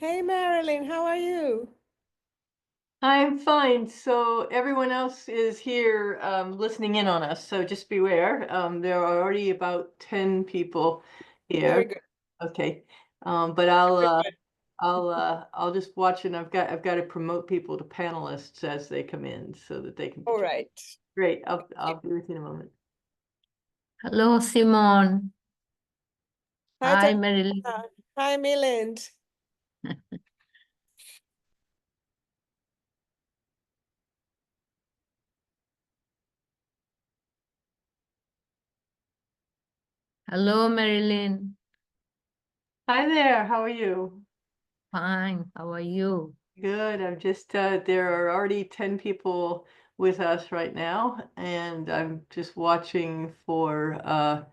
Hey Marilyn, how are you? I'm fine. So everyone else is here listening in on us. So just beware. There are already about 10 people Very here. good. Okay. But I'll Very uh, good. I'll just watch, and I've got to promote people to panelists as they come in so that they can All participate. right. Great. I'll be with you in a moment. Hello, Simon. Hi, Hi, Marilyn. Hi, Milind. Hello, Marilyn. Hi there. How are you? Fine. How are you? Good. I'm just there are already 10 people with us right now, and I'm just watching for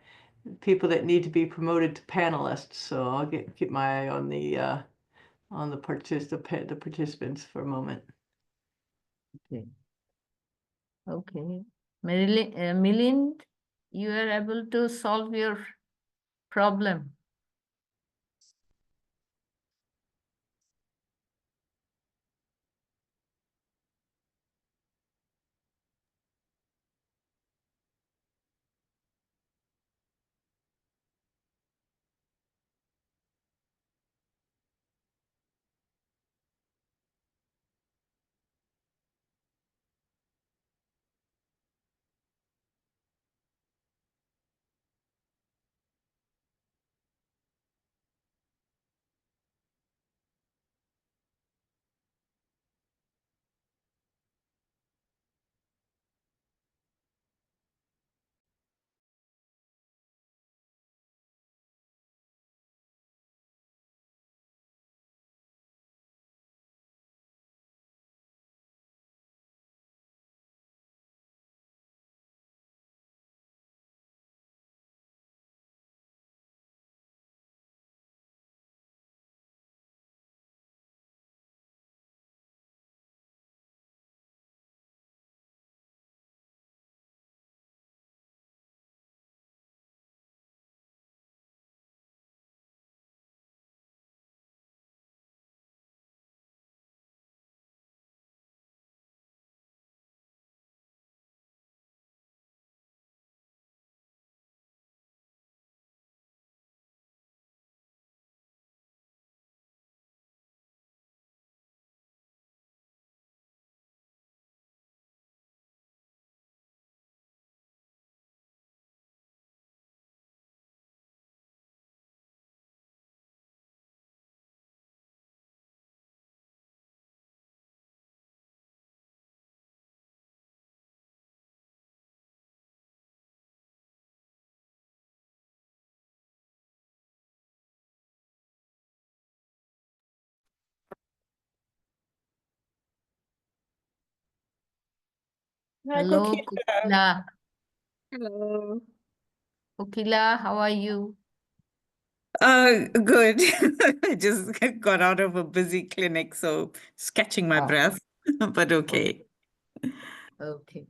people that need to be promoted to panelists. So I'll keep my eye on the participants for a moment. Okay. Okay. Marilyn, Milind, you are able to solve your problem. Hi, Hello, Kokila. Kokila. Hello. Kokila, how are you? Good. I just got out of a busy clinic, so just catching my Oh, breath, but okay. okay.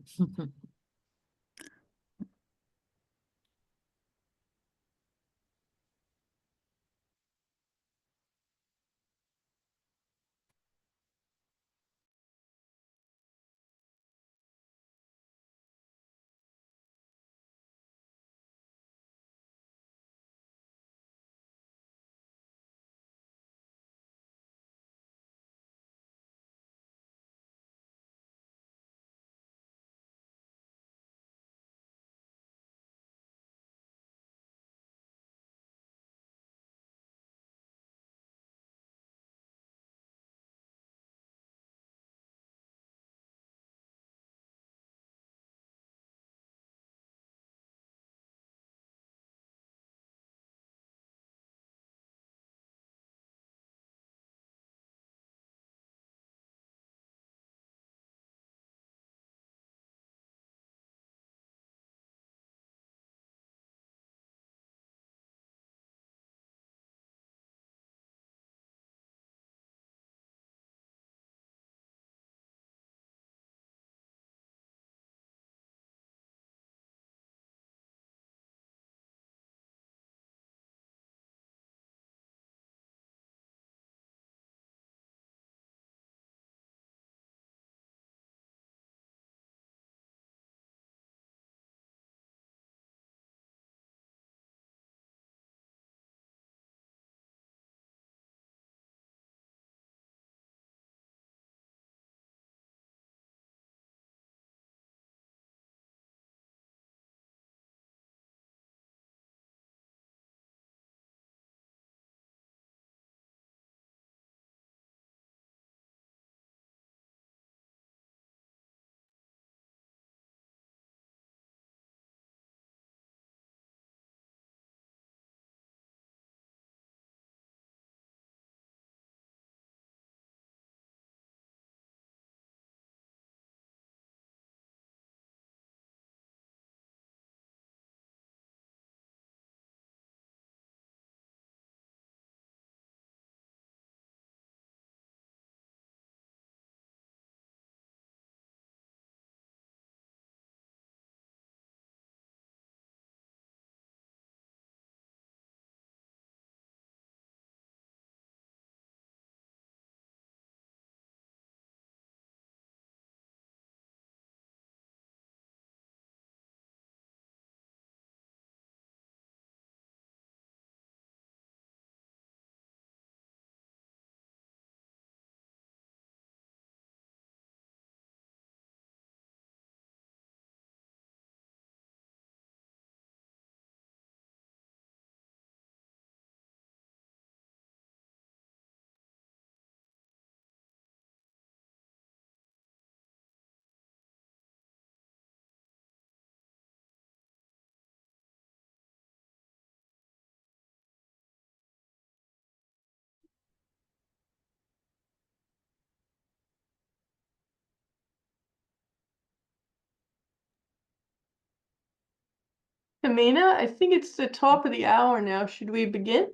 Tamina, I think it's the top of the hour now. Should we begin?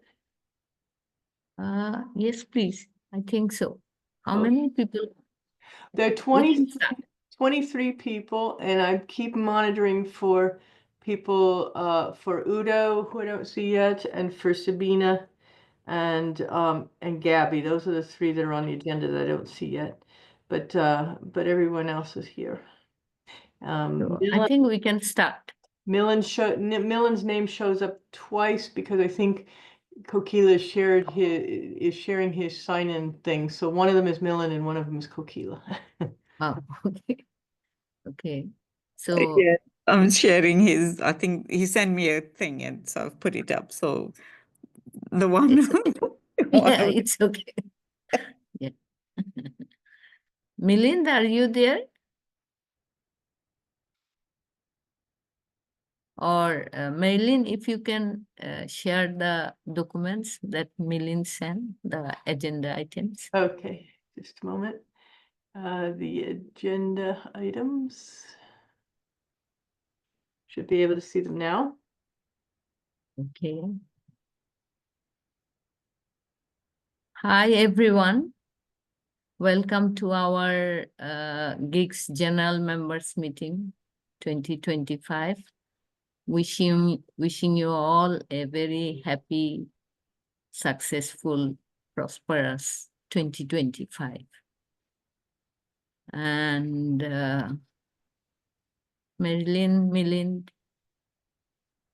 Yes, please. I think so. How Oh. many people? There are We 20, can start. 23 people, and I keep monitoring for people for Udo, who I don't see yet, and for Sabina and Gabby. Those are the three that are on the agenda that I don't see yet. But everyone else is here. So I think we can start. Millen's name shows up twice because I think Kokila is sharing his sign-in thing. So one of them is Millen and one of them is Kokila. Oh, okay. Okay. So Yeah, I'm sharing his, I think he sent me a thing and so I've put it up. So the one, it's okay. Yeah, it's okay. Yeah. Milind, are you there? Or Maylin, if you can share the documents that Milind sent, the agenda items. Okay, just a moment. The agenda items. Should be able to see them now. Okay. Hi, everyone. Welcome to our GICS General Members Meeting 2025. Wishing you all a very happy, successful, prosperous 2025. And Marilyn, Milind,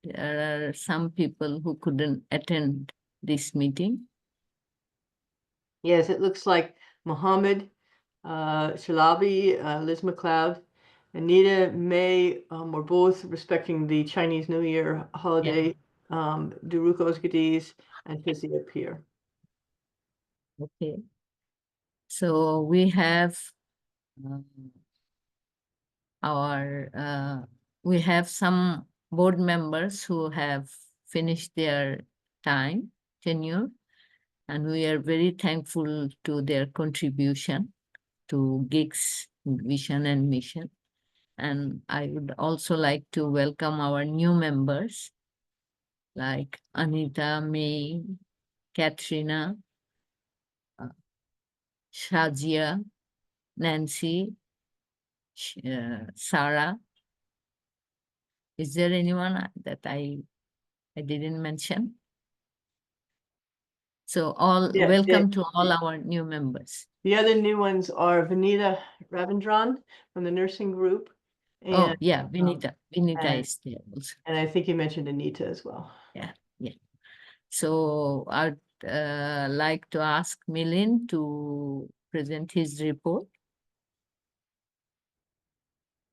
there are some people who couldn't attend this meeting. Yes, it looks like Mohammed, Shalabi, Liz McLeod, Anita, May were both respecting the Chinese New Year holiday. Duruka Ozgadis and Fizzy up here. Okay. So we have we have some board members who have finished their tenure, and we are very thankful to their contribution to GICS vision and mission. And I would also like to welcome our new members like Anita, May, Katrina, Shazia, Nancy, Sarah. Is there anyone that I didn't mention? So welcome to all our new members. The other new ones are Vanita Ravindran from the nursing group. And, oh, yeah, Vinita. Vinita is there also. And I think you mentioned Anita as well. Yeah, yeah. So I'd like to ask Milind to present his report.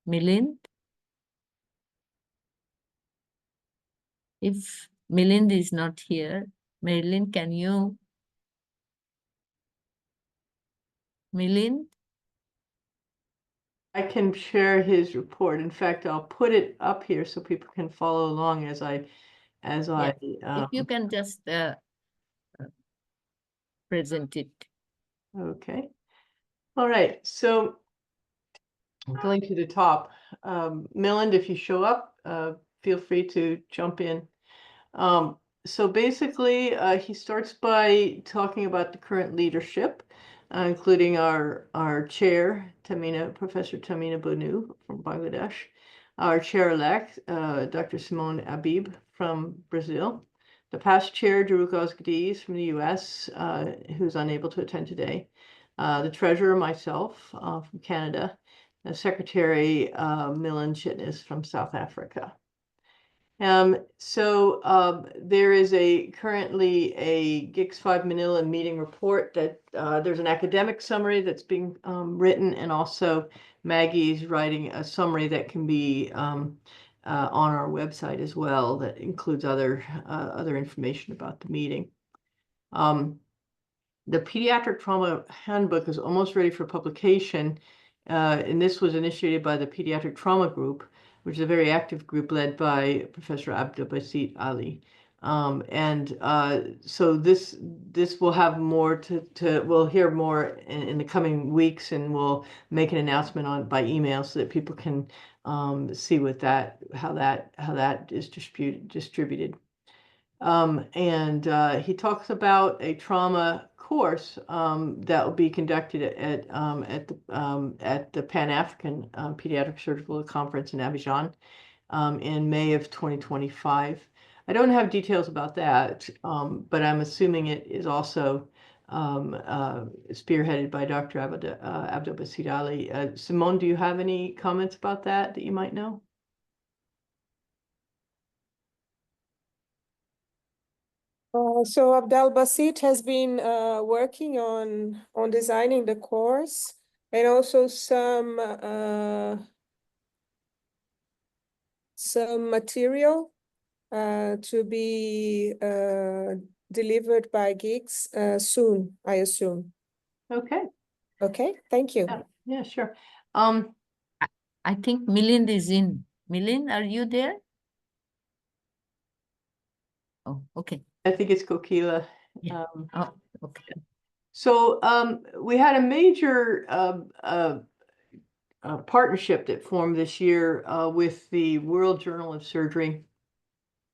Milind? If Milind is not here, Marilyn, can you? Milind? I can share his report. In fact, I'll put it up here so people can follow along as I. If you can just present it. Okay. All right. So going to the top, Milland, if you show up, feel free to jump in. So basically, he starts by talking about the current leadership, including our chair, Professor Tamina Bonu from Bangladesh, our chair-elect, Dr. Simone Abib from Brazil, the past chair, Duruk Ozgadis from the US, who's unable to attend today, the treasurer, myself from Canada, the secretary, Milan Chitnis from South Africa. There is currently a GICS 5 Manila meeting report that there's an academic summary that's being written, and also Maggie's writing a summary that can be on our website as well that includes other information about the meeting. The Pediatric Trauma Handbook is almost ready for publication, and this was initiated by the Pediatric Trauma Group, which is a very active group led by Professor Abdul Basit Ali. So this will have more we'll hear more in the coming weeks, and we'll make an announcement on by email so that people can see how that is distributed. He talks about a trauma course that will be conducted at the Pan-African Pediatric Surgical Conference in Abidjan in May of 2025. I don't have details about that, but I'm assuming it is also spearheaded by Dr. Abdel Basit Ali. Simone, do you have any comments about that you might know? So Abdel Basit has been working on designing the course, and also some material to be delivered by GICS soon, I assume. Okay. Okay, thank you. Yeah, sure. I think Milind is in. Milind, are you there? Oh, okay. I think it's Kokila. Yeah. Oh, okay. So we had a major partnership that formed this year with the World Journal of Surgery,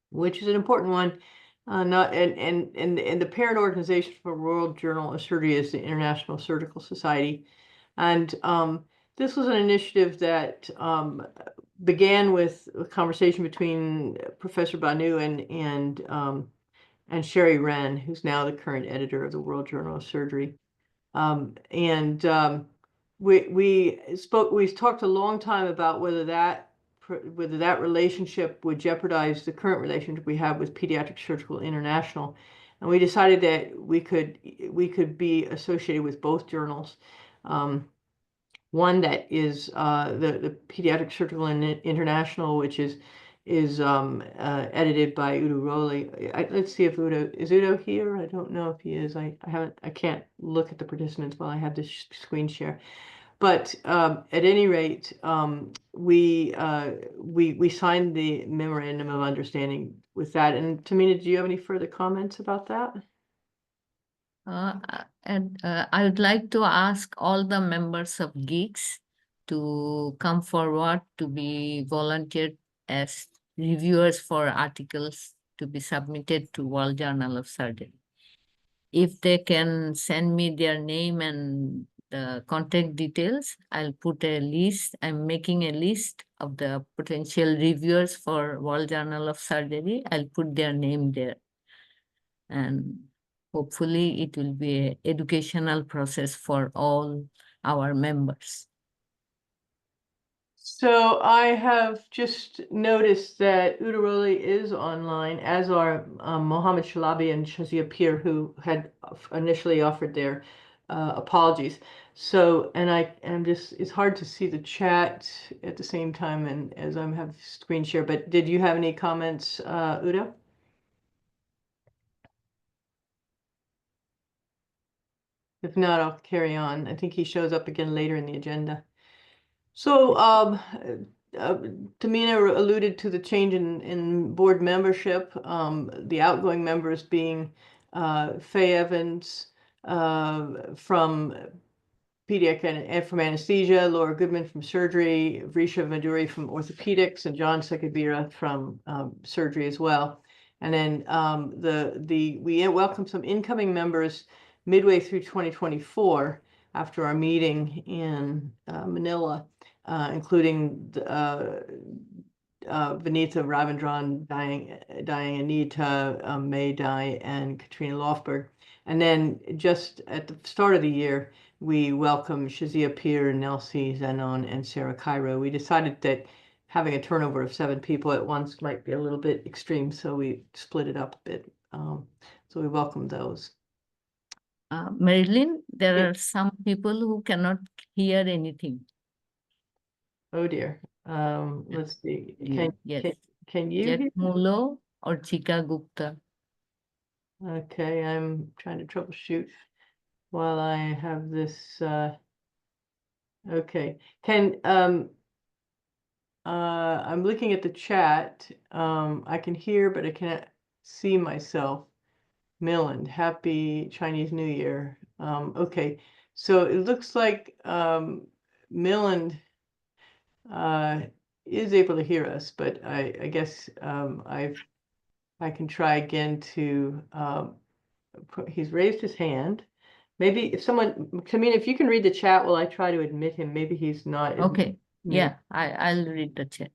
which is an important one. And the parent organization for World Journal of Surgery is the International Surgical Society. And this was an initiative that began with a conversation between Professor Banu and Sherry Wren, who's now the current editor of the World Journal of Surgery. We talked a long time about whether that relationship would jeopardize the current relationship we have with Pediatric Surgical International, and we decided that we could be associated with both journals. One that is the Pediatric Surgical International, which is edited by Udo Rowley. Let's see if Udo here. I don't know if he is. I can't look at the participants while I have this screen share. But at any rate, we signed the memorandum of understanding with that. And Tamina, do you have any further comments about that? I would like to ask all the members of GICS to come forward to be volunteered as reviewers for articles to be submitted to World Journal of Surgery. If they can send me their name and the contact details, I'll put a list. I'm making a list of the potential reviewers for World Journal of Surgery. I'll put their name there. And hopefully it will be an educational process for all our members. So I have just noticed that Udo Rowley is online, as are Mohammed Shalabi and Shazia Pir, who had initially offered their apologies. So, and it's hard to see the chat at the same time and as I have screen share, but did you have any comments, Udo? If not, I'll carry on. I think he shows up again later in the agenda. So Tamina alluded to the change in board membership, the outgoing members being Faye Evans from pediatric and from anesthesia, Laura Goodman from surgery, Vrisha Maduri from orthopedics, and John Sekabira from surgery as well. And then we welcome some incoming members midway through 2024 after our meeting in Manila, including Vinitha Ravindran, Dianita May Dai, and Katrina Lofberg. And then just at the start of the year, we welcome Shazia Pir, Nelsie Zenon, and Sarah Cairo. We decided that having a turnover of 7 people at once might be a little bit extreme, so we split it up a bit. So we welcome those. Marilyn, there are some people who cannot hear anything. Oh dear. Let's see. Yes. Can you Jack hear? Mulo or Chika Gupta? Okay, I'm trying to troubleshoot while I have this. Okay, I'm looking at the chat. I can hear, but I can't see myself. Milland, happy Chinese New Year. Okay, so it looks like Milland is able to hear us, but I guess I can try again to he's raised his hand. Maybe if someone, Tamina, if you can read the chat while I try to admit him, maybe he's not. Okay, yeah, I'll read the chat.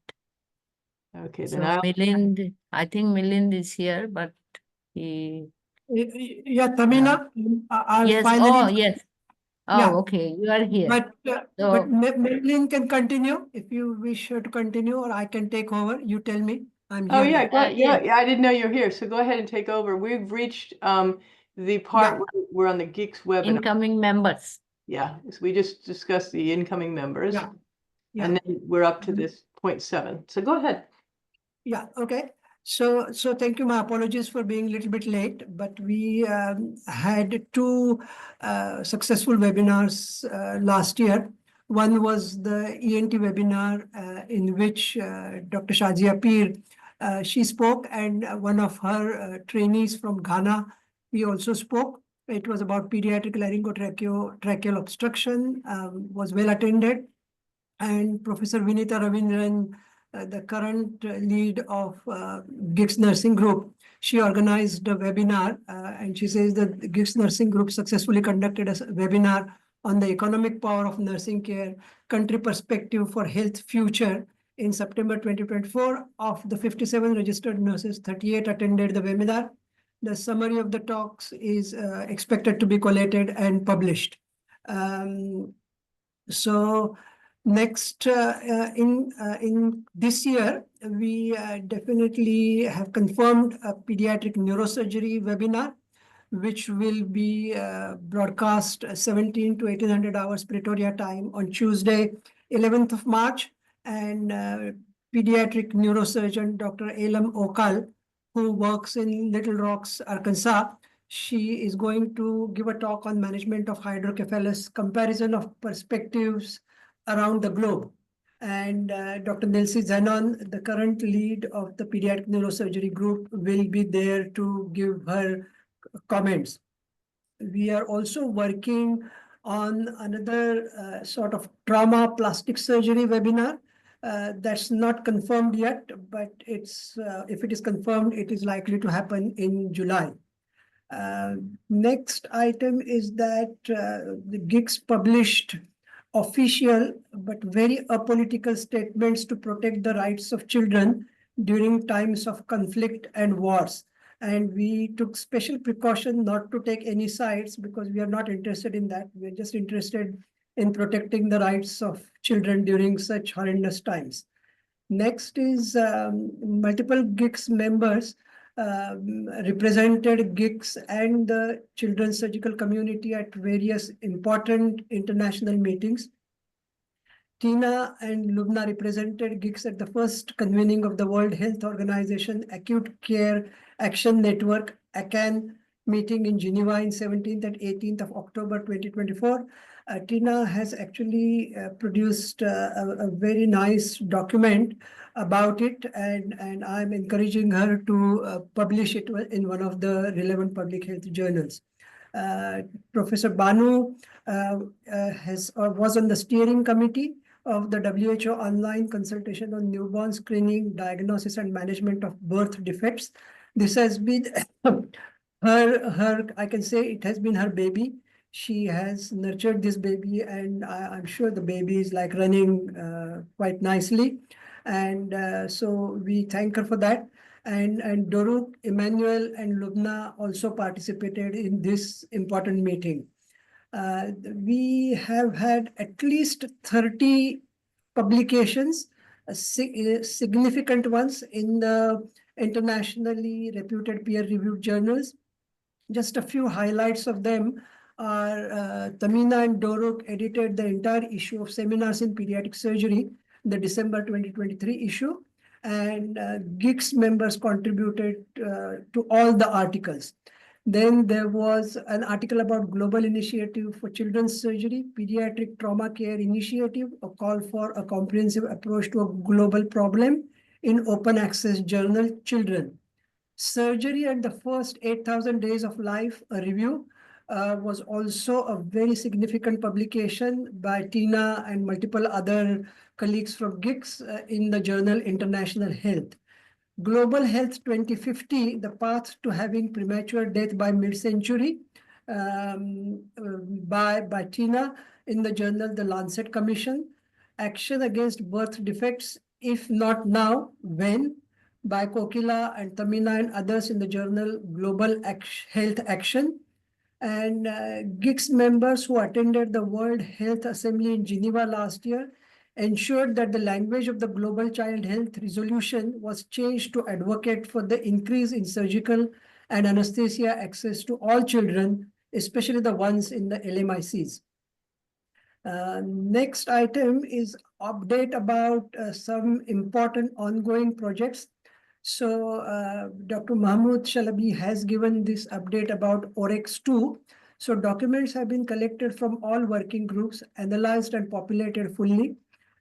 Okay, So then I'll. Milind, I think Milind is here, but he. Yeah, Tamina, I'll Yes, finally. yes. Yeah. Oh, okay, you are here. But Madeline can continue if you wish her to continue, or I can take over. You tell me. I'm Oh here. yeah, yes. yeah, I didn't know you're here. So go ahead and take over. We've reached the part where we're on the GICS webinar. Incoming members. Yeah, so we just discussed the incoming members. Yeah. Yeah. And then we're up to this 0.7. So go ahead. Yeah, okay. So thank you. My apologies for being a little bit late, but we had two successful webinars last year. One was the ENT webinar in which Dr. Shazia Peer, she spoke, and one of her trainees from Ghana, we also spoke. It was about pediatric laryngotracheal obstruction, was well attended. And Professor Vinita Ravindran, the current lead of GICS Nursing Group, she organized a webinar, and she says that the GICS Nursing Group successfully conducted a webinar on the economic power of nursing care, country perspective for health future in September 2024. Of the 57 registered nurses, 38 attended the webinar. The summary of the talks is expected to be collated and published. So next, in this year, we definitely have confirmed a pediatric neurosurgery webinar, which will be broadcast 17 to 1800 hours Pretoria time on Tuesday, 11th of March. And pediatric neurosurgeon Dr. Elam Okal, who works in Little Rocks, Arkansas, she is going to give a talk on management of hydrocephalus, comparison of perspectives around the globe. And Dr. Nelsie Zanon, the current lead of the pediatric neurosurgery group, will be there to give her comments. We are also working on another sort of trauma plastic surgery webinar. That's not confirmed yet, but it's if it is confirmed, it is likely to happen in July. Next item is that the GICS published official but very apolitical statements to protect the rights of children during times of conflict and wars. And we took special precaution not to take any sides because we are not interested in that. We're just interested in protecting the rights of children during such horrendous times. Next is multiple GICS members represented GICS and the children's surgical community at various important international meetings. Tina and Lubna represented GICS at the first convening of the World Health Organization Acute Care Action Network, ACAN, meeting in Geneva in 17th and 18th of October 2024. Tina has actually produced a very nice document about it, and I'm encouraging her to publish it in one of the relevant public health journals. Professor Banu was on the steering committee of the WHO online consultation on newborn screening, diagnosis, and management of birth defects. This has been I can say it has been her baby. She has nurtured this baby, and I'm sure the baby is like running quite nicely. And so we thank her for that. And Doruk, Emmanuel, and Lubna also participated in this important meeting. We have had at least 30 publications, significant ones in the internationally reputed peer-reviewed journals. Just a few highlights of them are Tamina and Doruk edited the entire issue of Seminars in Pediatric Surgery, the December 2023 issue, and GICS members contributed to all the articles. Then there was an article about Global Initiative for Children's Surgery, Pediatric Trauma Care Initiative, a call for a comprehensive approach to a global problem in open access journal Children. Surgery and the First 8,000 Days of Life, a review, was also a very significant publication by Tina and multiple other colleagues from GICS in the journal International Health. Global Health 2050, the path to having premature death by mid-century, by Tina in the journal The Lancet Commission. Action Against Birth Defects, If Not Now, When, by Kokila and Tamina and others in the journal Global Health Action. And GICS members who attended the World Health Assembly in Geneva last year ensured that the language of the Global Child Health Resolution was changed to advocate for the increase in surgical and anesthesia access to all children, especially the ones in the LMICs. Next item is update about some important ongoing projects. So Dr. Mahmood Shalabi has given this update about OREX 2. So documents have been collected from all working groups, analyzed and populated fully.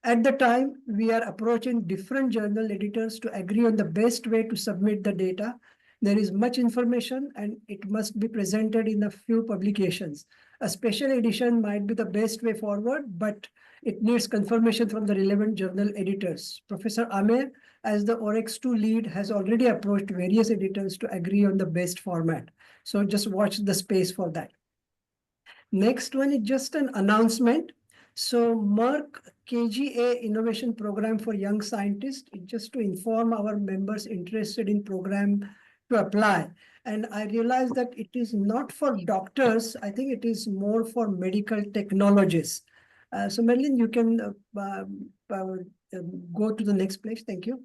At the time, we are approaching different journal editors to agree on the best way to submit the data. There is much information and it must be presented in a few publications. A special edition might be the best way forward, but it needs confirmation from the relevant journal editors. Professor Amer, as the OREX 2 lead, has already approached various editors to agree on the best format. So just watch the space for that. Next one is just an announcement. So Merck KGA Innovation Program for Young Scientists, just to inform our members interested in program to apply. And I realized that it is not for doctors. I think it is more for medical technologists. So Madeline, you can go to the next page. Thank you.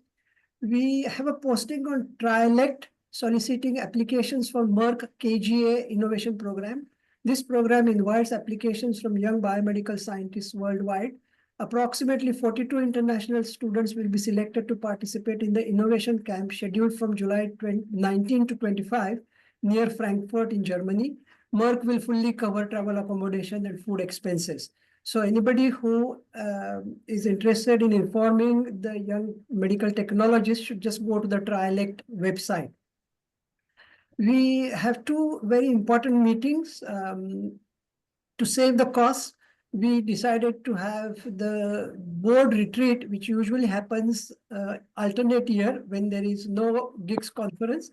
We have a posting on TriElect soliciting applications for Merck KGA Innovation Program. This program invites applications from young biomedical scientists worldwide. Approximately 42 international students will be selected to participate in the innovation camp scheduled from July 19 to 25 near Frankfurt in Germany. Merck will fully cover travel accommodation and food expenses. So anybody who is interested in informing the young medical technologists should just go to the TriElect website. We have two very important meetings. To save the costs, we decided to have the board retreat, which usually happens alternate year when there is no GICS conference.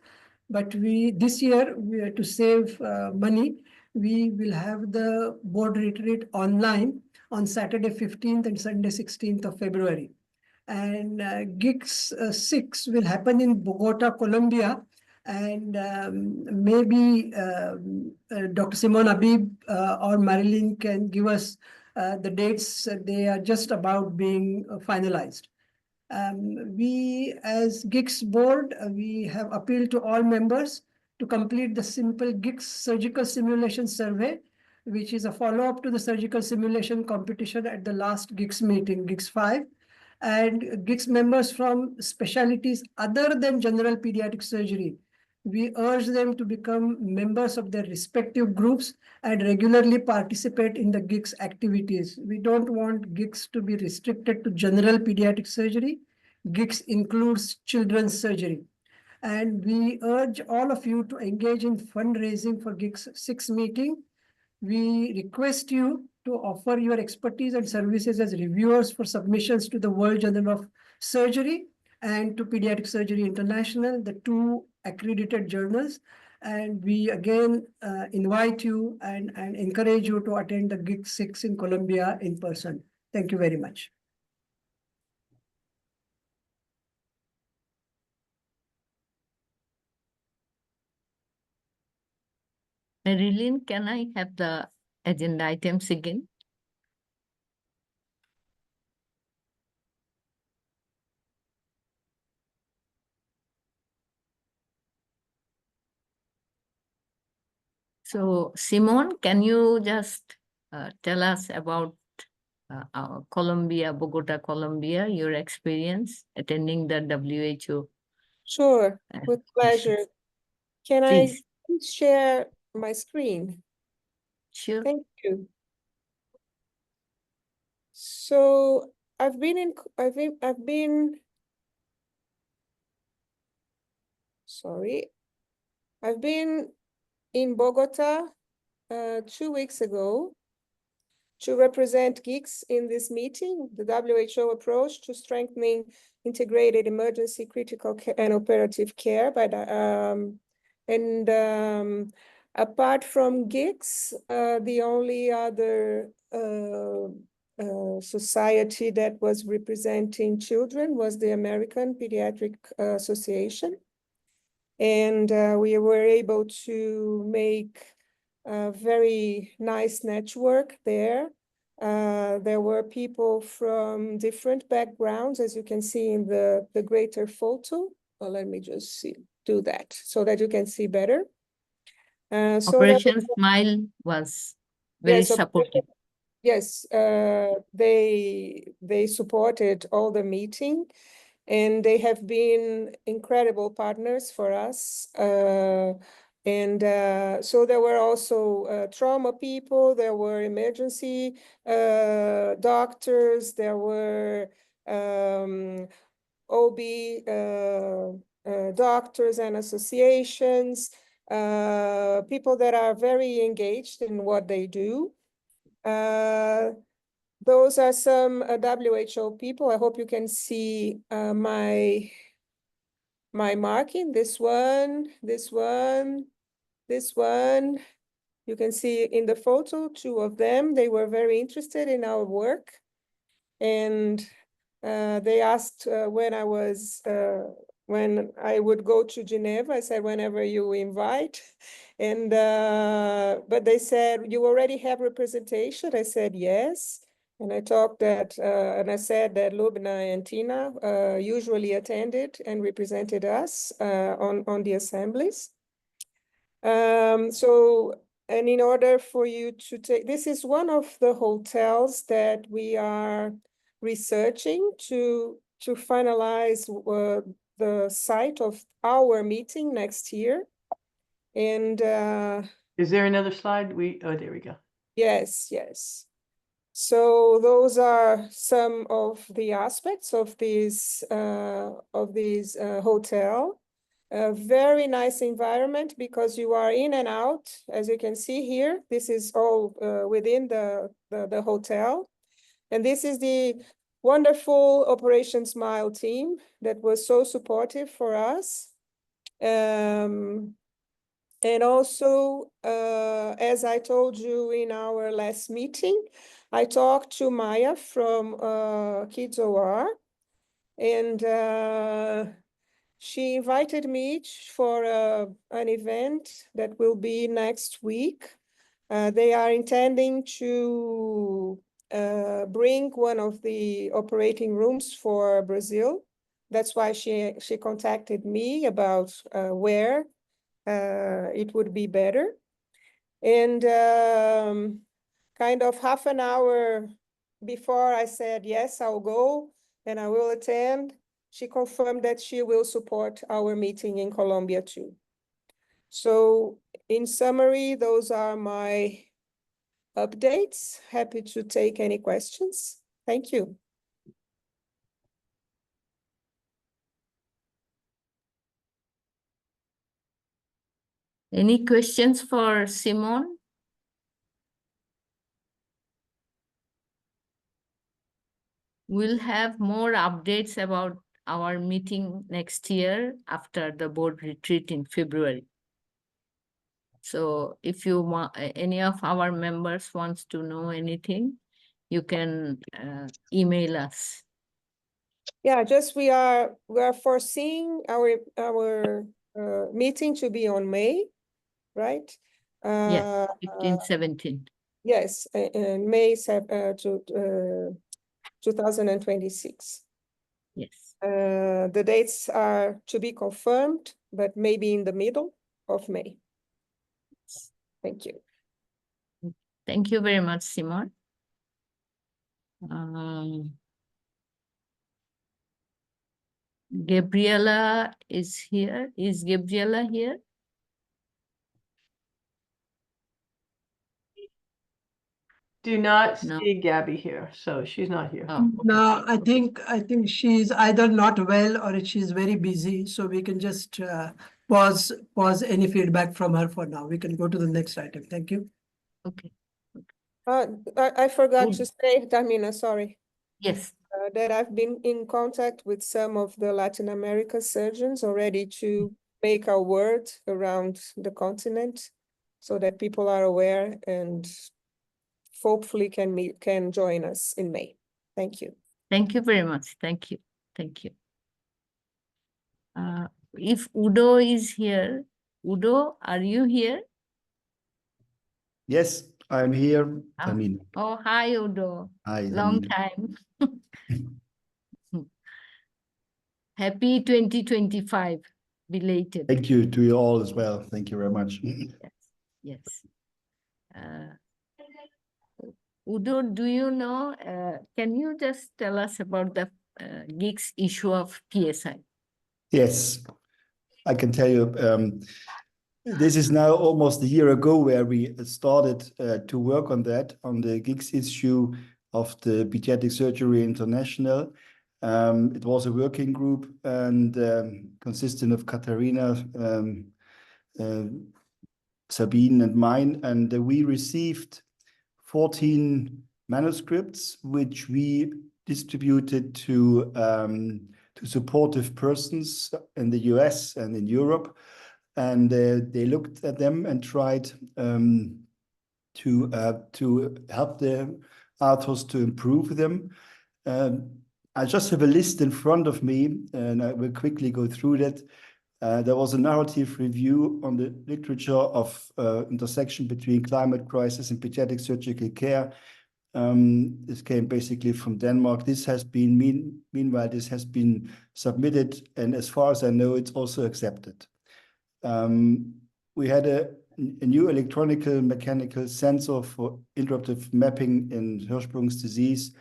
But this year, to save money, we will have the board retreat online on Saturday 15th and Sunday 16th of February. And GICS 6 will happen in Bogota, Colombia. And maybe Dr. Simon Habib or Marilyn can give us the dates. They are just about being finalized. We, as GICS board, we have appealed to all members to complete the simple GICS surgical simulation survey, which is a follow-up to the surgical simulation competition at the last GICS meeting, GICS 5. And GICS members from specialties other than general pediatric surgery, we urge them to become members of their respective groups and regularly participate in the GICS activities. We don't want GICS to be restricted to general pediatric surgery. GICS includes children's surgery. And we urge all of you to engage in fundraising for GICS 6 meeting. We request you to offer your expertise and services as reviewers for submissions to the World Journal of Surgery and to Pediatric Surgery International, the two accredited journals. And we again invite you and encourage you to attend the GICS 6 in Colombia in person. Thank you very much. Marilyn, can I have the agenda items again? So, Simon, can you just tell us about our Bogota, Colombia, your experience attending the WHO? Sure, with pleasure. Can Please. I please share my screen? Sure. Thank you. So I've been sorry. I've been in Bogota 2 weeks ago to represent GICS in this meeting, the WHO approach to strengthening integrated emergency critical care and operative care. Apart from GICS, the only other society that was representing children was the American Pediatric Association. And we were able to make a very nice network there. There were people from different backgrounds, as you can see in the greater photo. Well, let me just do that so that you can see better. Operation Smile was very supportive. Yes, they supported all the meeting, and they have been incredible partners for us. So there were also trauma people, there were emergency doctors, there were OB doctors and associations, people that are very engaged in what they do. Those are some WHO people. I hope you can see my marking. This one. You can see in the photo, 2 of them. They were very interested in our work. And they asked when I would go to Geneva. I said, whenever you invite. And but they said, you already have representation? I said, yes. And I said that Lubna and Tina usually attended and represented us on the assemblies. And in order for you to take, this is one of the hotels that we are researching to finalize the site of our meeting next year. And is there another slide? Oh, there we go. Yes. So those are some of the aspects of this hotel. A very nice environment because you are in and out, as you can see here. This is all within the hotel. And this is the wonderful Operation Smile team that was so supportive for us. And also, as I told you in our last meeting, I talked to Maya from Kids OR, and she invited me for an event that will be next week. They are intending to bring one of the operating rooms for Brazil. That's why she contacted me about where it would be better. And kind of half an hour before I said, yes, I'll go and I will attend, she confirmed that she will support our meeting in Colombia too. So in summary, those are my updates. Happy to take any questions. Thank you. Any questions for Simon? We'll have more updates about our meeting next year after the board retreat in February. So if you want, any of our members wants to know anything, you can email us. Yeah, just we are foreseeing our meeting to be on May, right? Yes, 15, 17. Yes, in May 2026. Yes. The dates are to be confirmed, but maybe in the middle of May. Thank you. Thank you very much, Simon. Gabriela is here. Is Gabriela here? Do not see Gabby here, so she's not here. Oh, okay. No, I think she's either not well or she's very busy. So we can just pause any feedback from her for now. We can go to the next item. Thank you. Okay. I forgot Good. to say, Tamina, sorry, Yes. that I've been in contact with some of the Latin America surgeons already to make a word around the continent so that people are aware and hopefully can join us in May. Thank you. Thank you very much. Thank you. Thank you. If Udo is here, Udo, are you here? Yes, I'm here, Ah. Tamina. Oh, hi, Udo. Hi, Long Tamina. time. Happy 2025, belated. Thank you to you all as well. Thank you very much. Yes, yes. Udo, do you know, can you just tell us about the GICS issue of PSI? Yes, I can tell you. This is now almost a year ago where we started to work on that, on the GICS issue of the Pediatric Surgery International. It was a working group and consisting of Katharina, Sabine and mine, and we received 14 manuscripts, which we distributed to supportive persons in the US and in Europe. And they looked at them and tried to help the authors to improve them. I just have a list in front of me, and I will quickly go through that. There was a narrative review on the literature of intersection between climate crisis and pediatric surgical care. This came basically from Denmark. This has been, meanwhile, this has been submitted, and as far as I know, it's also accepted. We had a new electronical mechanical sensor for interruptive mapping in Hirschsprung's disease.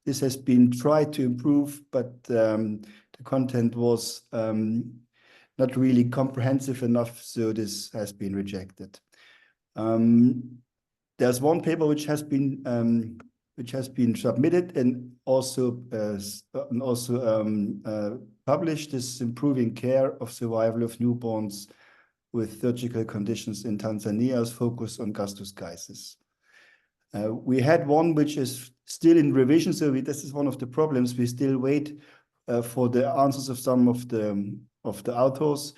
This has been tried to improve, but the content was not really comprehensive enough, so this has been rejected. There's one paper which has been submitted and also published. This improving care of survival of newborns with surgical conditions in Tanzania, as focus on gastroschisis. We had one which is still in revision, so this is one of the problems. We still wait for the answers of some of the authors.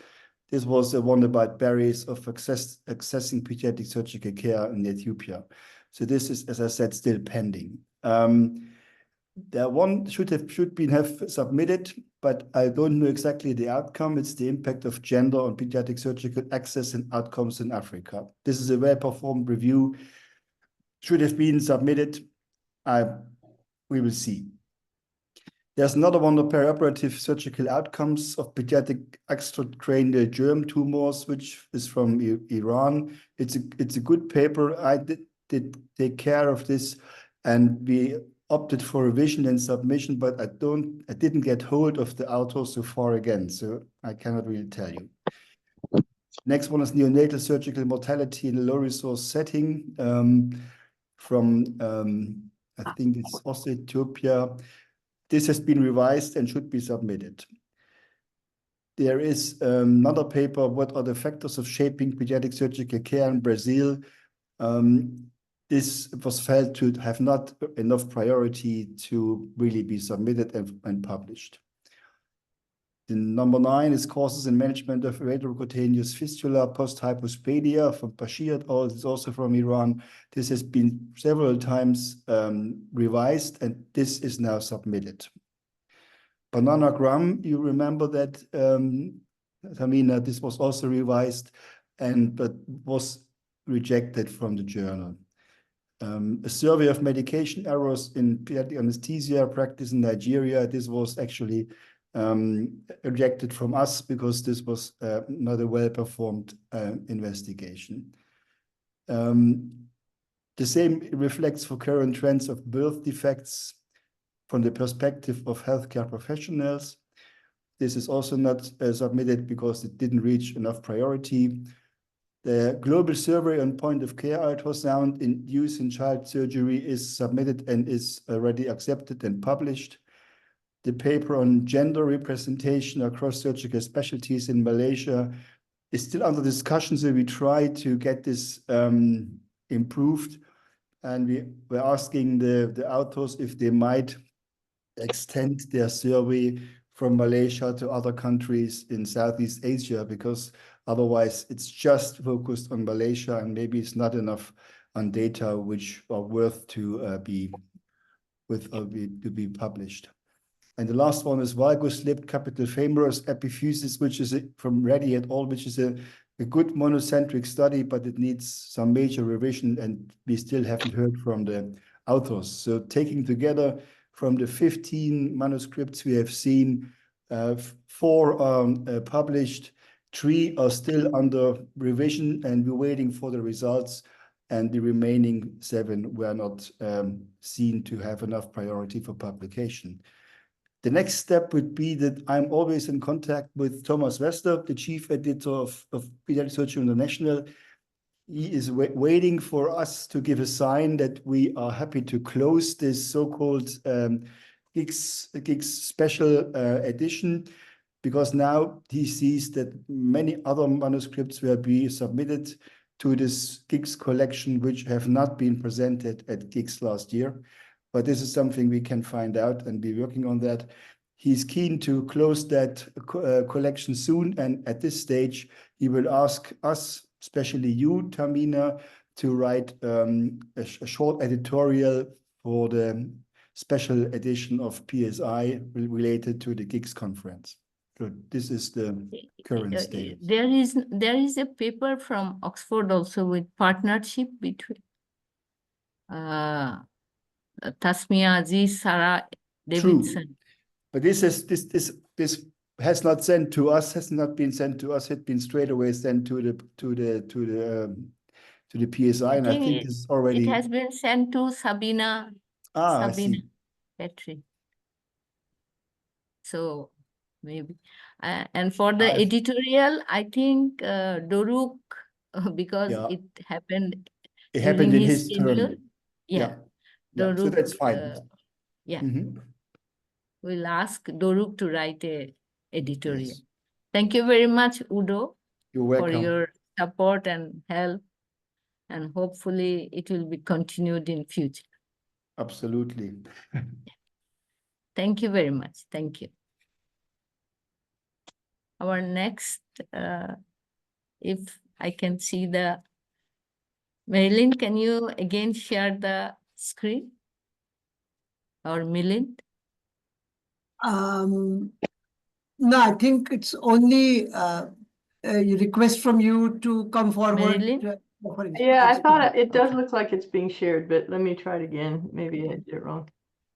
This was one about barriers of accessing pediatric surgical care in Ethiopia. So this is, as I said, still pending. There one should have submitted, but I don't know exactly the outcome. It's the impact of gender on pediatric surgical access and outcomes in Africa. This is a well-performed review. Should have been submitted. We will see. There's another one of perioperative surgical outcomes of pediatric extracranial germ tumors, which is from Iran. It's a good paper. I did take care of this, and we opted for revision and submission, but I didn't get hold of the author so far again, so I cannot really tell you. Next one is neonatal surgical mortality in a low-resource setting from I think it's also Ethiopia. This has been revised and should be submitted. There is another paper, what are the factors of shaping pediatric surgical care in Brazil? This was felt to have not enough priority to really be submitted and published. The number 9 is causes and management of retrocutaneous fistula post-hypospadia from Bashir et al. It's also from Iran. This has been several times revised, and this is now submitted. Bananagram, you remember that, Tamina, this was also revised, but was rejected from the journal. A survey of medication errors in pediatric anesthesia practice in Nigeria. This was actually rejected from us because this was not a well-performed investigation. The same reflects for current trends of birth defects from the perspective of healthcare professionals. This is also not submitted because it didn't reach enough priority. The global survey on point of care ultrasound in use in child surgery is submitted and is already accepted and published. The paper on gender representation across surgical specialties in Malaysia is still under discussion, so we try to get this improved. And we're asking the authors if they might extend their survey from Malaysia to other countries in Southeast Asia, because otherwise it's just focused on Malaysia and maybe it's not enough on data which are worth to be published. And the last one is valgus lip capital femoris epiphysis, which is from Reddy et al., which is a good monocentric study, but it needs some major revision, and we still haven't heard from the authors. So taking together from the 15 manuscripts we have seen, 4 are published, 3 are still under revision, and we're waiting for the results, and the remaining 7 were not seen to have enough priority for publication. The next step would be that I'm always in contact with Thomas Wester, the chief editor of Pediatric Surgery International. He is waiting for us to give a sign that we are happy to close this so-called GICS special edition, because now he sees that many other manuscripts will be submitted to this GICS collection, which have not been presented at GICS last year. But this is something we can find out, and be working on that. He's keen to close that collection soon, and at this stage, he will ask us, especially you, Tamina, to write a short editorial for the special edition of PSI related to the GICS conference. Good. This is the current state. There is a paper from Oxford also with partnership between Tasmia Aziz, Sarah Davidson. True. But this has not sent to us, has not been sent to us. It's been straight away sent to the PSI, and I think it's already. It has been sent to Sabina. I see. Petri. So maybe, and for the editorial, I think Doruk, because it happened. It happened in his tenure. term. Yeah. Doruk, so that's fine. Yeah. We'll ask Doruk to write a editorial. Yes. Thank you very much, Udo. You're welcome. For your support and help, and hopefully it will be continued in future. Absolutely. Thank you very much. Thank you. Our next, if I can see the, Marilyn, can you again share the screen? Or Milind? No, I think it's only a request from you to come forward. Marilyn? Yeah, I thought it does look like it's being shared, but let me try it again. Maybe I did it wrong.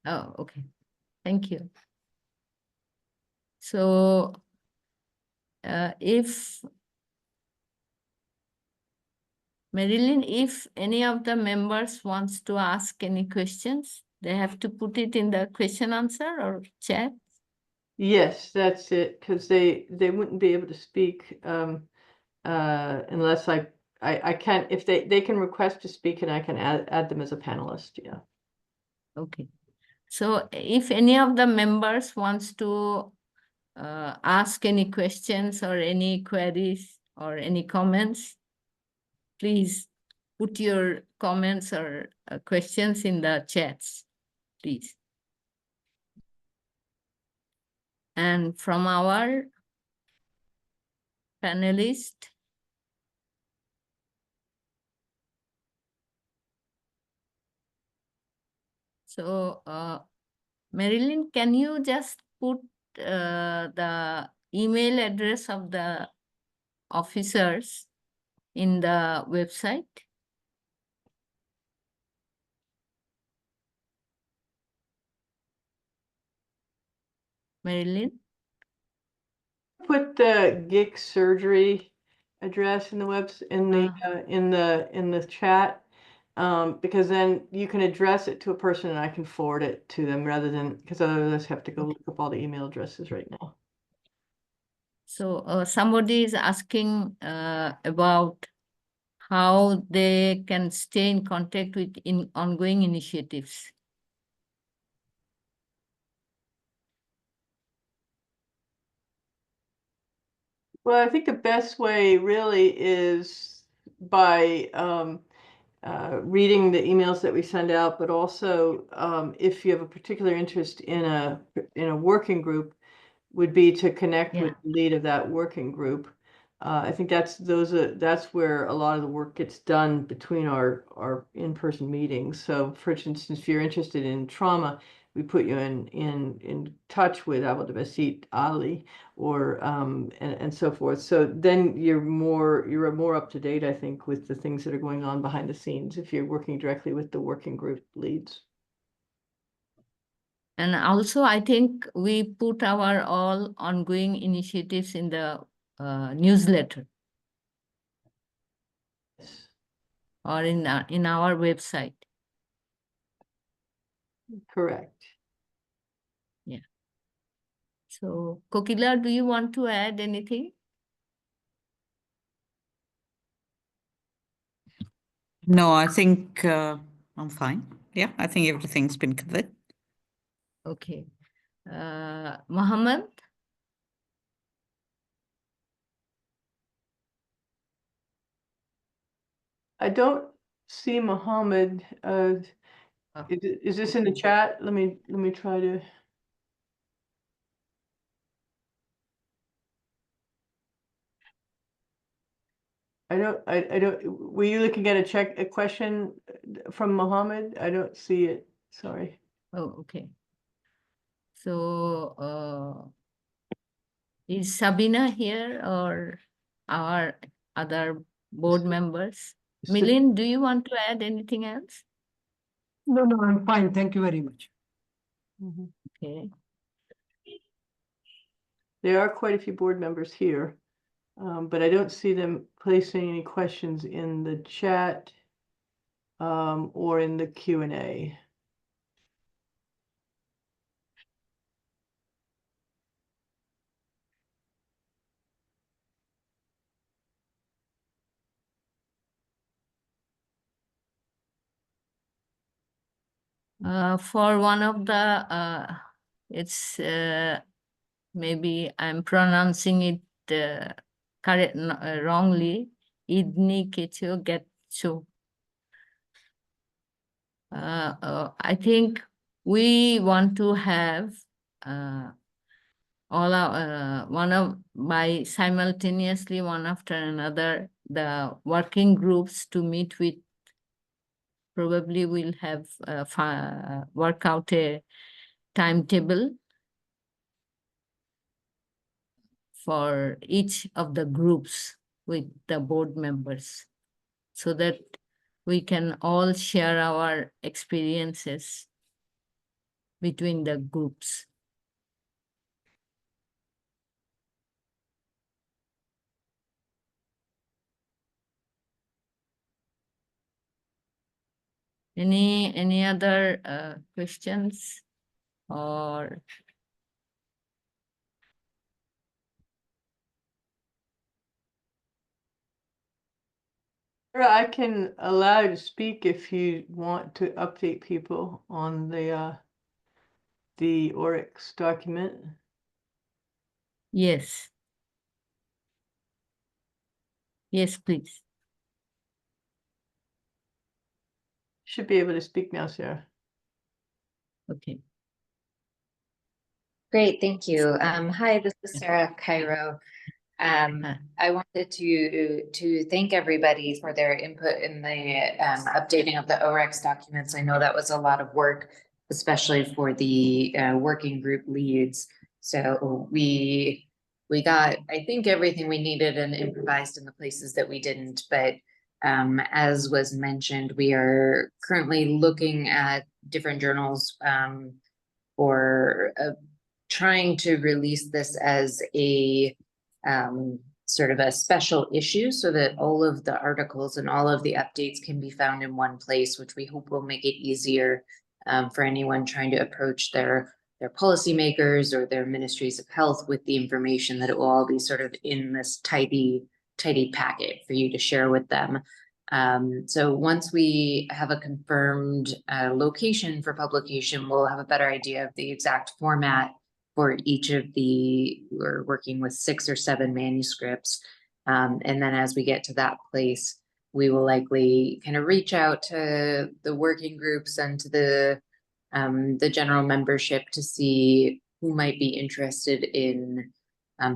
Oh, okay. Thank you. So, if Marilyn, if any of the members wants to ask any questions, they have to put it in the question answer or chat. Yes, that's it, because they wouldn't be able to speak unless I can't, if they can request to speak and I can add them as a panelist. Yeah. Okay. So if any of the members wants to ask any questions or any queries or any comments, please put your comments or questions in the chats, please. And from our panelist, so Marilyn, can you just put the email address of the officers in the website? Marilyn? Put the GICS surgery address in the in the chat, because then you can address it to a person and I can forward it to them, rather than, because otherwise I have to go look up all the email addresses right now. So somebody is asking about how they can stay in contact with ongoing initiatives. Well, I think the best way really is by reading the emails that we send out, but also if you have a particular interest in a working group, would be to connect with the lead of that working group. I think that's where a lot of the work gets done between our in-person meetings. So, for instance, if you're interested in trauma, we put you in touch with Abdelbasit Ali or and so forth. So then you're more up to date, I think, with the things that are going on behind the scenes if you're working directly with the working group leads. And also, I think we put our all ongoing initiatives in the newsletter or in our website. Correct. Yeah. So, Kokila, do you want to add anything? No, I think I'm fine. Yeah, I think everything's been covered. Okay. Mohammed? I don't see Mohammed. Is this in the chat? Let me try to. I don't. Were you looking at a question from Mohammed? I don't see it. Sorry. Oh, okay. So, is Sabina here or our other board members? Milind, do you want to add anything else? No, I'm fine. Thank you very much. Okay. There are quite a few board members here, but I don't see them placing any questions in the chat or in the Q&A. For one of the, it's maybe I'm pronouncing it wrongly, Idni Kecho Getcho. I think we want to have all our by simultaneously one after another the working groups to meet with. Probably we'll have work out a timetable for each of the groups with the board members so that we can all share our experiences between the groups. Any other questions or? I can allow you to speak if you want to update people on the ORIX document. Yes. Yes, please. Should be able to speak now, Sarah. Okay. Great, thank you. Hi, this is Sarah Cairo. I wanted to thank everybody for their input in the updating of the OREX documents. I know that was a lot of work, especially for the working group leads. So we got, I think, everything we needed and improvised in the places that we didn't. But as was mentioned, we are currently looking at different journals for trying to release this as a sort of a special issue so that all of the articles and all of the updates can be found in one place, which we hope will make it easier for anyone trying to approach their policymakers or their ministries of health with the information, that it will all be sort of in this tidy packet for you to share with them. So once we have a confirmed location for publication, we'll have a better idea of the exact format for each of we're working with 6 or 7 manuscripts. And then as we get to that place, we will likely kind of reach out to the working groups and to the general membership to see who might be interested in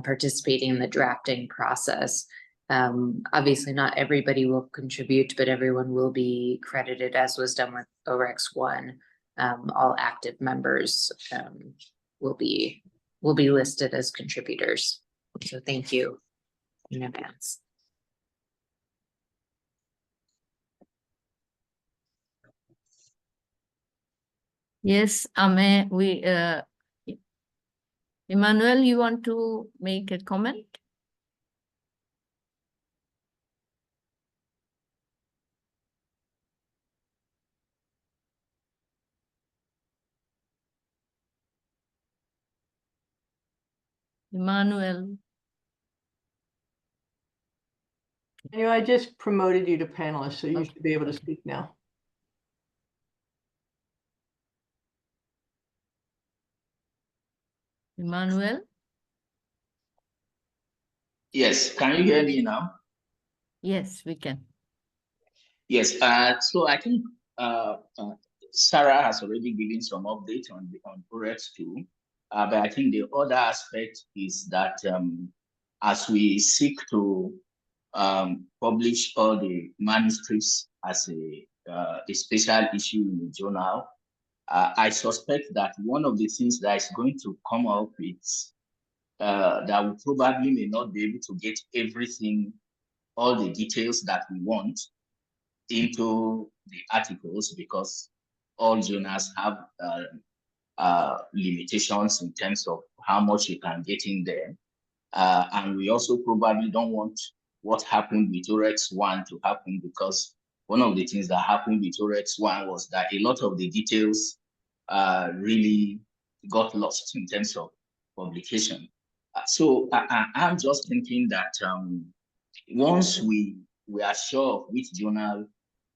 participating in the drafting process. Obviously not everybody will contribute, but everyone will be credited, as was done with OREX 1. All active members will be listed as contributors. So thank you in advance. Yes, Ame, Emmanuel, you want to make a comment? Emmanuel. I just promoted you to panelist, so you should be able to speak now. Emmanuel? Yes, can you hear me now? Yes, we can. Yes, so I think Sarah has already given some update on OREX 2, but I think the other aspect is that as we seek to publish all the manuscripts as a special issue in the journal, I suspect that one of the things that is going to come up is that we probably may not be able to get everything, all the details that we want into the articles, because all journals have limitations in terms of how much you can get in there. And we also probably don't want what happened with OREX 1 to happen, because one of the things that happened with OREX 1 was that a lot of the details really got lost in terms of publication. So I'm just thinking that once we are sure of which journal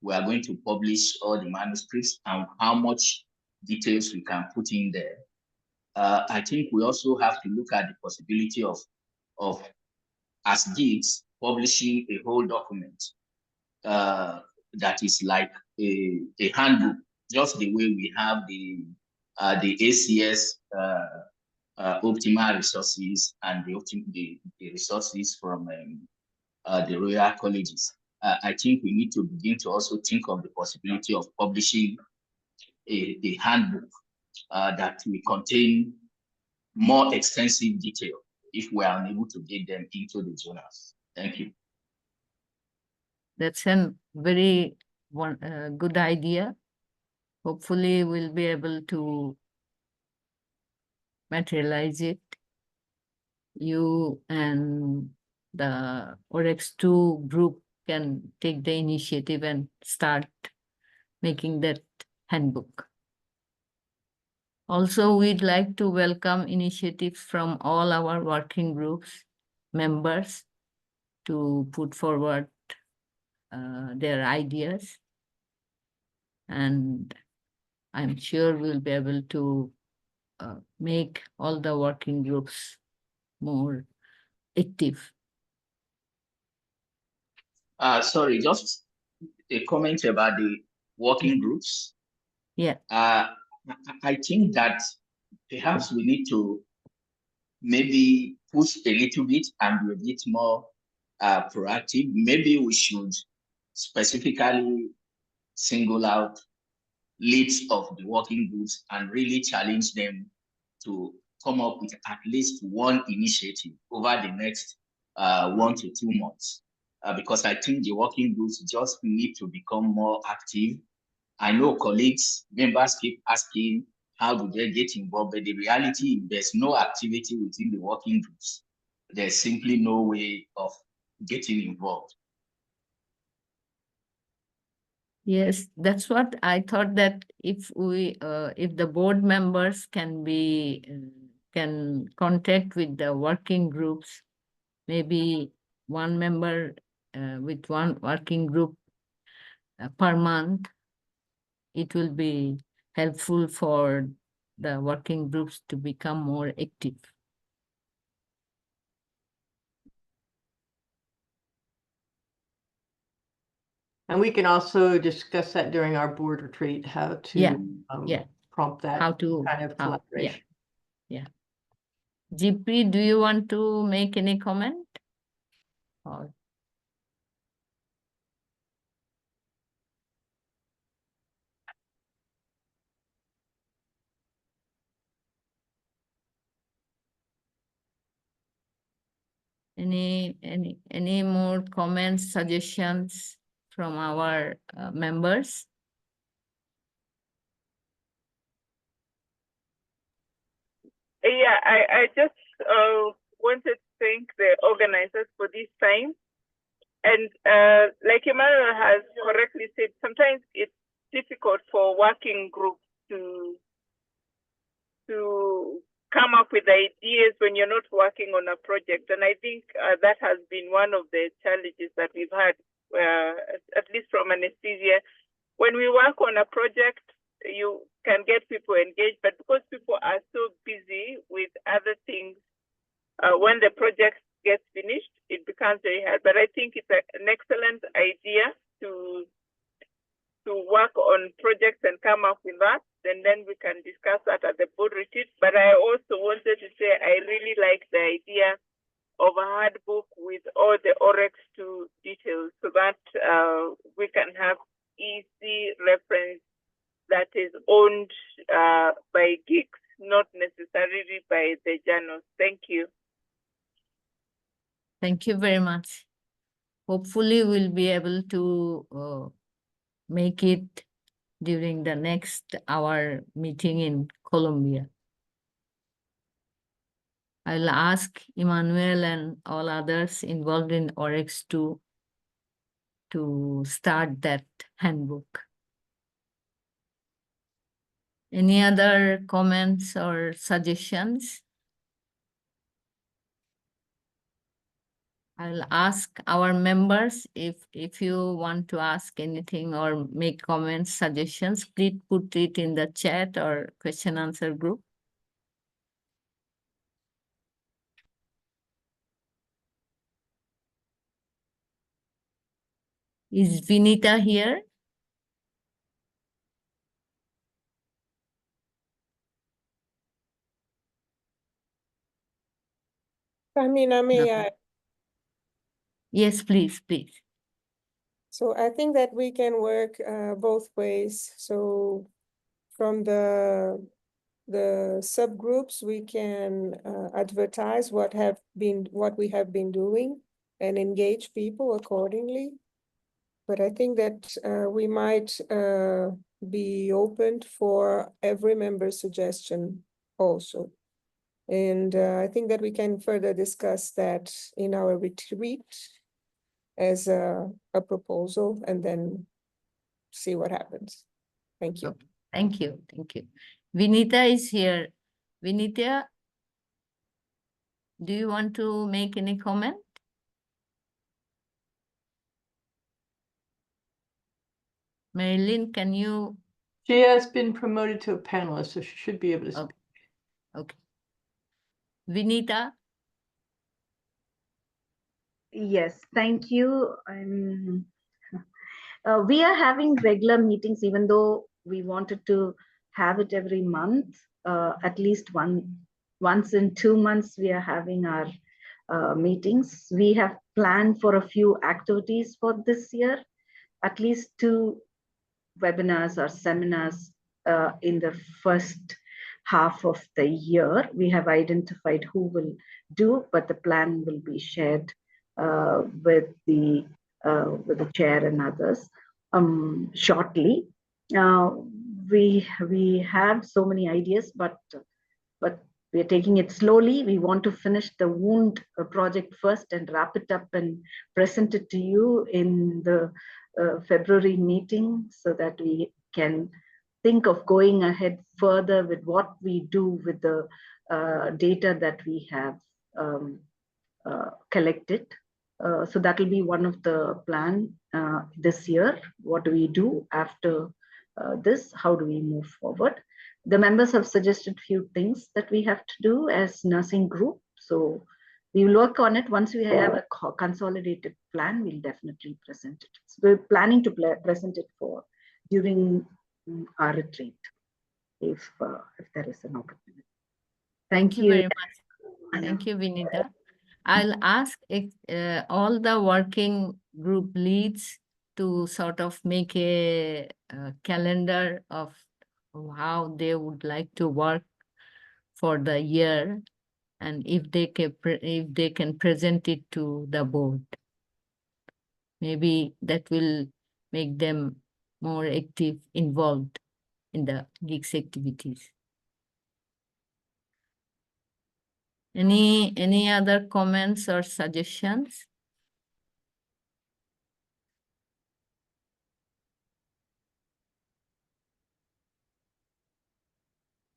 we are going to publish all the manuscripts and how much details we can put in there, I think we also have to look at the possibility of as GICS, publishing a whole document that is like a handbook, just the way we have the ACS optimal resources and the resources from the Royal Colleges. I think we need to begin to also think of the possibility of publishing a handbook that will contain more extensive detail if we are unable to get them into the journals. Thank you. That's a very good idea. Hopefully we'll be able to materialize it. You and the OREX 2 group can take the initiative and start making that handbook. Also, we'd like to welcome initiatives from all our working groups members to put forward their ideas. And I'm sure we'll be able to make all the working groups more active. Sorry, just a comment about the working groups. Yeah. I think that perhaps we need to maybe push a little bit and be a bit more proactive. Maybe we should specifically single out leads of the working groups and really challenge them to come up with at least one initiative over the next 1 to 2 months. Because I think the working groups just need to become more active. I know colleagues, members keep asking, how do they get involved? But the reality, there's no activity within the working groups. There's simply no way of getting involved. Yes, that's what I thought, that if the board members can contact with the working groups, maybe one member with one working group per month, it will be helpful for the working groups to become more active. And we can also discuss that during our board retreat, how to Yeah. prompt that How to, kind of collaboration. Yeah. GP, do you want to make any comment? Or any more comments, suggestions from our members? Yeah, I just wanted to thank the organizers for this time. And like Emmanuel has correctly said, sometimes it's difficult for working groups to come up with ideas when you're not working on a project. And I think that has been one of the challenges that we've had, at least from anesthesia. When we work on a project, you can get people engaged, but because people are so busy with other things, when the project gets finished, it becomes very hard. But I think it's an excellent idea to work on projects and come up with that, and then we can discuss that at the board retreat. But I also wanted to say I really like the idea of a handbook with all the OREX2 details, so that we can have easy reference that is owned by GICS, not necessarily by the journals. Thank you. Thank you very much. Hopefully we'll be able to make it during the next our meeting in Colombia. I'll ask Emmanuel and all others involved in OREX to start that handbook. Any other comments or suggestions? I'll ask our members if you want to ask anything or make comments, suggestions, please put it in the chat or question answer group. Is Vinita here? I mean, Yes, please. so I think that we can work both ways. So from the subgroups, we can advertise what we have been doing and engage people accordingly. But I think that we might be open for every member's suggestion also. And I think that we can further discuss that in our retreat as a proposal and then see what happens. Thank you. Okay. Thank you. Vinita is here. Vinita, do you want to make any comment? Marilyn, can you? She has been promoted to a panelist, so she should be able to speak. Okay. Vinita? Yes, thank you. We are having regular meetings, even though we wanted to have it every month. At least once in 2 months, we are having our meetings. We have planned for a few activities for this year, at least 2 webinars or seminars in the first half of the year. We have identified who will do, but the plan will be shared with the chair and others shortly. We have so many ideas, but we are taking it slowly. We want to finish the wound project first and wrap it up and present it to you in the February meeting, so that we can think of going ahead further with what we do with the data that we have collected. So that will be one of the plan this year. What do we do after this? How do we move forward? the members have suggested few things that we have to do as nursing group. So we will work on it. Once we have a consolidated plan, we'll definitely present it. So we're planning to present it during our retreat, if there is an opportunity. Thank you very much. Thank you, Vinita. I'll ask all the working group leads to sort of make a calendar of how they would like to work for the year, and if they can present it to the board. Maybe that will make them more active, involved in the GICS activities. Any other comments or suggestions?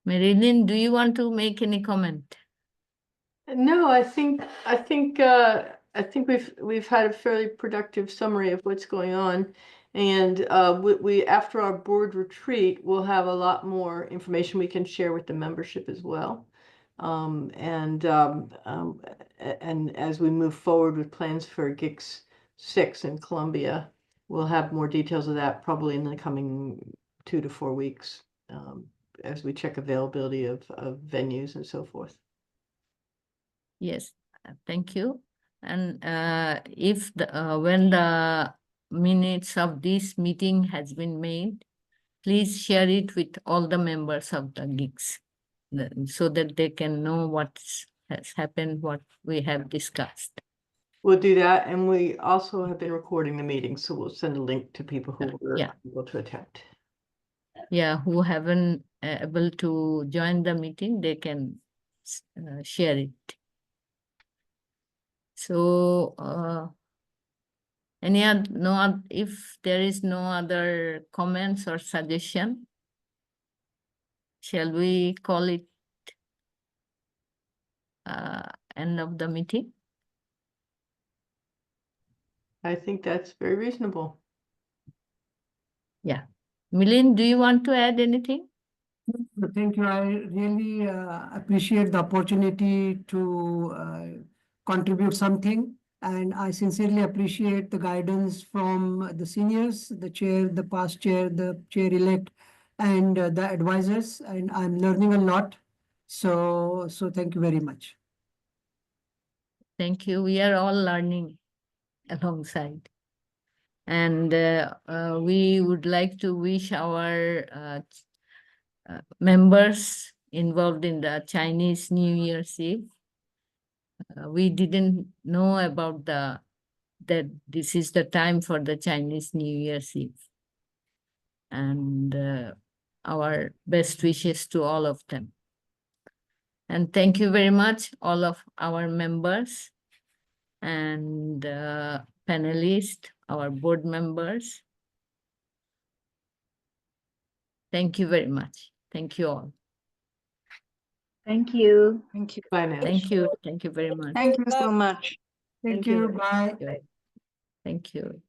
Marilyn, do you want to make any comment? No, I think we've had a fairly productive summary of what's going on, and we after our board retreat, we'll have a lot more information we can share with the membership as well, and as we move forward with plans for GICS 6 in Colombia, we'll have more details of that probably in the coming 2 to 4 weeks, as we check availability of venues and so forth. Yes, thank you. And if when the minutes of this meeting has been made, please share it with all the members of the GICS, so that they can know what has happened, what we have discussed. We'll do that, and we also have been recording the meeting, so we'll send a link to people who were able to attend. Yeah, who haven't able to join the meeting, they can share it. So, if there is no other comments or suggestion, shall we call it end of the meeting? I think that's very reasonable. Yeah. Milind, do you want to add anything? Thank you. I really appreciate the opportunity to contribute something. And I sincerely appreciate the guidance from the seniors, the chair, the past chair, the chair-elect, and the advisors. And I'm learning a lot. So thank you very much. Thank you. We are all learning alongside. And we would like to wish our members involved in the Chinese New Year's Eve. We didn't know about that this is the time for the Chinese New Year's Eve. And our best wishes to all of them. And thank you very much, all of our members and panelists, our board members. Thank you very much. Thank you all. Thank you. Thank you. Bye now. Thank you. Thank you very much. Thank you so much. Thank you. Bye. Thank you.